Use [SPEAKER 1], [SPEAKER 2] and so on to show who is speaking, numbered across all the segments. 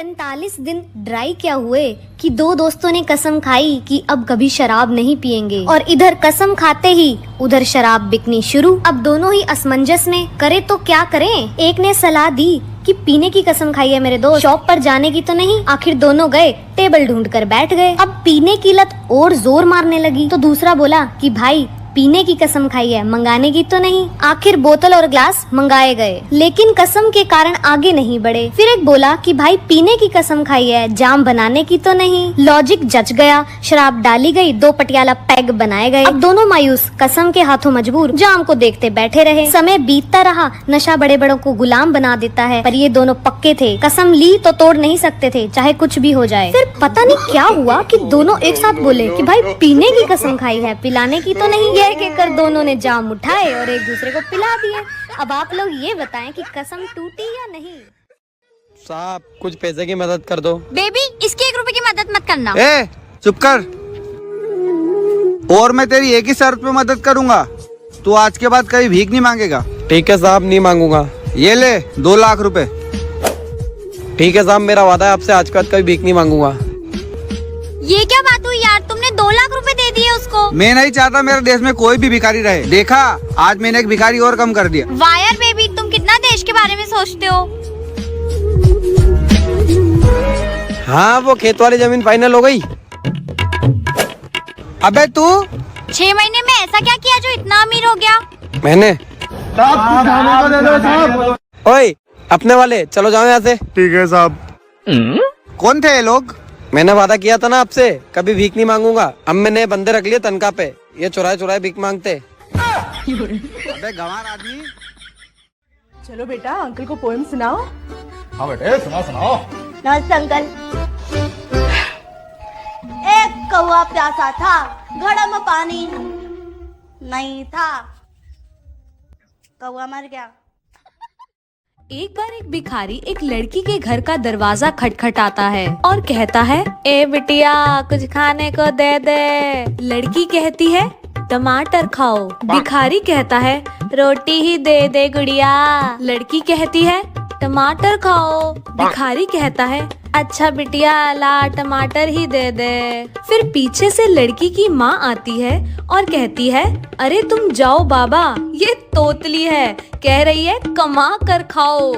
[SPEAKER 1] 45 दिन ड्राई क्या हुए कि दो दोस्तों ने कसम खाई कि अब कभी शराब नहीं पिएंगे, और इधर कसम खाते ही उधर शराब बिकनी शुरू। अब दोनों ही असमंजस में करे तो क्या करें। एक ने सलाह दी कि पीने की कसम खाई है मेरे दोस्त, शॉप पर जाने की तो नहीं। आखिर दोनों गए, टेबल ढूंढ कर बैठ गए। अब पीने की लत और जोर मारने लगी तो दूसरा बोला कि भाई पीने की कसम खाई है, मंगाने की तो नहीं। आखिर बोतल और ग्लास मंगाए गए, लेकिन कसम के कारण आगे नहीं बढ़े। फिर एक बोला कि भाई पीने की कसम खाई है, जाम बनाने की तो नहीं। लॉजिक जच गया, शराब डाली गई, 2 पटियाला पैग बनाए गए। अब दोनों मायूस, कसम के हाथों मजबूर, जाम को देखते बैठे रहे। समय बीतता रहा, नशा बड़े बड़ों को गुलाम बना देता है, पर ये दोनों पक्के थे, कसम ली तो तोड़ नहीं सकते थे, चाहे कुछ भी हो जाए। फिर पता नहीं क्या हुआ कि दोनों एक साथ बोले कि भाई पीने की कसम खाई है, पिलाने की तो नहीं। यह कहकर दोनों ने जाम उठाए और एक दूसरे को पिला दिए। अब आप लोग ये बताएं कि कसम टूटी या नहीं।
[SPEAKER 2] साहब कुछ पैसे की मदद कर दो।
[SPEAKER 3] बेबी इसकी 1 रुपए की मदद मत करना।
[SPEAKER 4] ए चुप कर। और मैं तेरी एक ही शर्त पे मदद करूंगा, तू आज के बाद कभी भीख नहीं मांगेगा।
[SPEAKER 2] ठीक है साहब, नहीं मांगूंगा।
[SPEAKER 4] ये ले 2 लाख रुपए।
[SPEAKER 2] ठीक है साहब, मेरा वादा है आपसे आज के बाद कभी भीख नहीं मांगूंगा।
[SPEAKER 3] ये क्या बात हुई यार, तुमने 2 लाख रुपए दे दिए उसको।
[SPEAKER 4] मैं नहीं चाहता मेरे देश में कोई भी भिखारी रहे। देखा, आज मैंने एक भिखारी और कम कर दिया।
[SPEAKER 3] वाह यार बेबी, तुम कितना देश के बारे में सोचते हो।
[SPEAKER 2] हाँ, वो खेत वाली जमीन फाइनल हो गई।
[SPEAKER 4] अबे तू
[SPEAKER 3] 6 महीने में ऐसा क्या किया जो इतना अमीर हो गया।
[SPEAKER 2] मैंने ओए अपने वाले चलो जाओ यहाँ से।
[SPEAKER 5] ठीक है साहब।
[SPEAKER 4] कौन थे ये लोग?
[SPEAKER 2] मैंने वादा किया था ना आपसे, कभी भीख नहीं मांगूंगा। अब मैंने बंदे रख लिए तनख्वाह पे, ये चुराए चुराए भीख मांगते।
[SPEAKER 4] अबे गंवार आदमी।
[SPEAKER 6] चलो बेटा अंकल को पोएम सुनाओ।
[SPEAKER 5] हाँ बेटे सुनाओ।
[SPEAKER 7] नमस्ते अंकल। एक कौवा प्यासा था, घड़ा में पानी नहीं था, कौवा मर गया।
[SPEAKER 8] एक बार एक भिखारी एक लड़की के घर का दरवाजा खटखटाता है और कहता है, ए बिटिया कुछ खाने को दे दे। लड़की कहती है, टमाटर खाओ। भिखारी कहता है, रोटी ही दे दे गुड़िया। लड़की कहती है, टमाटर खाओ। भिखारी कहता है, अच्छा बिटिया ला टमाटर ही दे दे। फिर पीछे से लड़की की माँ आती है और कहती है, अरे तुम जाओ बाबा, ये तोतली है, कह रही है कमा कर खाओ।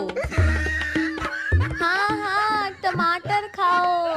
[SPEAKER 8] हाँ हाँ टमाटर खाओ।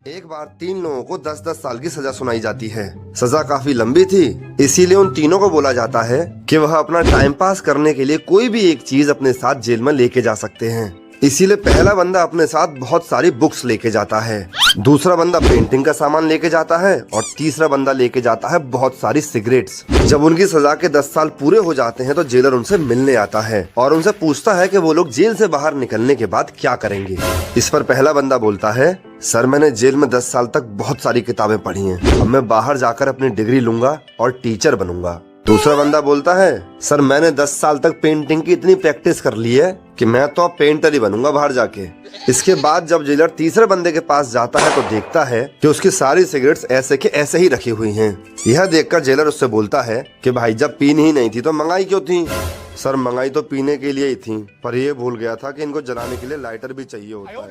[SPEAKER 9] एक बार 3 लोगों को 10-10 साल की सजा सुनाई जाती है। सजा काफी लंबी थी, इसीलिए उन तीनों को बोला जाता है कि वह अपना टाइम पास करने के लिए कोई भी एक चीज अपने साथ जेल में लेके जा सकते हैं। इसीलिए पहला बंदा अपने साथ बहुत सारी बुक्स लेके जाता है, दूसरा बंदा पेंटिंग का सामान लेके जाता है और तीसरा बंदा लेके जाता है बहुत सारी सिगरेट्स। जब उनकी सजा के 10 साल पूरे हो जाते हैं तो जेलर उनसे मिलने आता है और उनसे पूछता है कि वो लोग जेल से बाहर निकलने के बाद क्या करेंगे। इस पर पहला बंदा बोलता है, सर मैंने जेल में 10 साल तक बहुत सारी किताबें पढ़ी हैं, अब मैं बाहर जाकर अपनी डिग्री लूंगा और टीचर बनूंगा। दूसरा बंदा बोलता है, सर मैंने 10 साल तक पेंटिंग की इतनी प्रैक्टिस कर ली है कि मैं तो अब पेंटर ही बनूंगा बाहर जाके। इसके बाद जब जेलर तीसरे बंदे के पास जाता है तो देखता है कि उसकी सारी सिगरेट्स ऐसे के ऐसे ही रखी हुई हैं। यह देखकर जेलर उससे बोलता है कि भाई जब पीनी ही नहीं थी तो मंगाई क्यों थी? सर मंगाई तो पीने के लिए ही थी, पर ये भूल गया था कि इनको जलाने के लिए लाइटर भी चाहिए होता है।